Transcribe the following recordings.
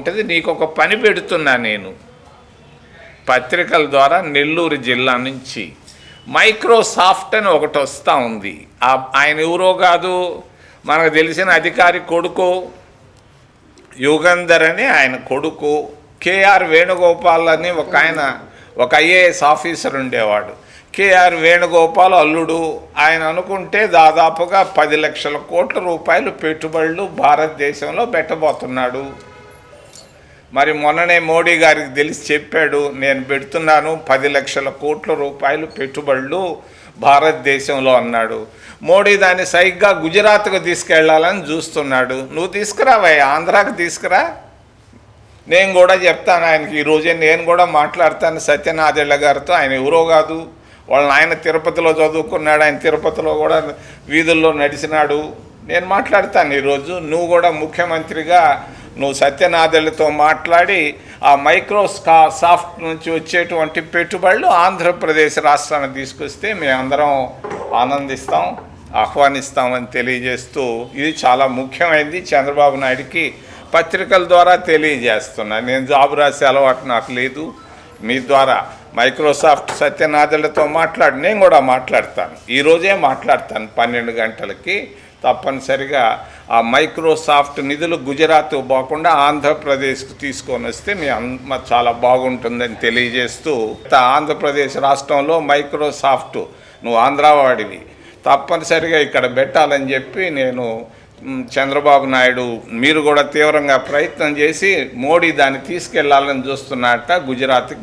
బాగుంటుంది. నీకు ఒక పని పెడుతున్నా నేను పత్రికల ద్వారా. నెల్లూరు జిల్లా నుంచి మైక్రోసాఫ్ట్ అని ఒకటి వస్తూ ఉంది. ఆయన ఎవరో కాదు, మనకు తెలిసిన అధికారి కొడుకు యుగంధర్ అని ఆయన కొడుకు. కేఆర్ వేణుగోపాల్ అని ఒక ఐఏఎస్ ఆఫీసర్ ఉండేవాడు. కేఆర్ వేణుగోపాల్ అల్లుడు. ఆయన అనుకుంటే దాదాపుగా 10 లక్షల కోట్ల రూపాయలు పెట్టుబడులు భారతదేశంలో పెట్టబోతున్నాడు. మరి మొన్ననే మోడీ గారికి తెలిసి చెప్పాడు, నేను పెడుతున్నాను 10 లక్షల కోట్ల రూపాయలు పెట్టుబడులు భారతదేశంలో అన్నాడు. మోడీ దాన్ని సరిగ్గా గుజరాత్కు తీసుకెళ్లాలని చూస్తున్నాడు. నువ్వు తీసుకురావయ్యా, ఆంధ్రాకి తీసుకురా. నేను కూడా చెప్తాను ఆయనకి. ఈరోజే నేను కూడా మాట్లాడతాను సత్యనాదెళ్ల గారితో. ఆయన ఎవరో కాదు, ఆయన తిరుపతిలో చదువుకున్నాడు. ఆయన తిరుపతిలో కూడా వీధుల్లో నడిచినాడు. నేను మాట్లాడతాను ఈరోజు. నువ్వు కూడా ముఖ్యమంత్రిగా నువ్వు సత్యనాదెళ్లతో మాట్లాడి ఆ మైక్రోసాఫ్ట్ నుంచి వచ్చేటువంటి పెట్టుబడులు ఆంధ్రప్రదేశ్ రాష్ట్రాన్ని తీసుకొస్తే మేమందరం ఆనందిస్తాం, ఆహ్వానిస్తామని తెలియజేస్తూ, ఇది చాలా ముఖ్యమైనది. చంద్రబాబు నాయుడికి పత్రికల ద్వారా తెలియజేస్తున్నా. నేను జాబు రాసే అలవాటు నాకు లేదు. మీ ద్వారా మైక్రోసాఫ్ట్ సత్యనాదెళ్లతో నేను కూడా మాట్లాడతాను. ఈరోజే మాట్లాడతాను 12 గంటలకి. తప్పనిసరిగా ఆ మైక్రోసాఫ్ట్ నిధులు గుజరాత్ పోకుండా ఆంధ్రప్రదేశ్కు తీసుకొని వస్తే చాలా బాగుంటుందని తెలియజేస్తూ, ఆంధ్రప్రదేశ్ రాష్ట్రంలో మైక్రోసాఫ్ట్ నువ్వు ఆంధ్రావాడివి, తప్పనిసరిగా ఇక్కడ పెట్టాలని చెప్పి నేను చంద్రబాబు నాయుడు మీరు కూడా తీవ్రంగా ప్రయత్నం చేసి మోడీ దాన్ని తీసుకెళ్లాలని చూస్తున్నట్ట.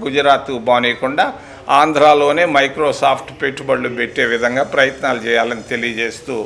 గుజరాత్ బానేయకుండా ఆంధ్రాలోనే మైక్రోసాఫ్ట్ పెట్టుబడులు పెట్టే విధంగా ప్రయత్నాలు చేయాలని తెలియజేస్తూ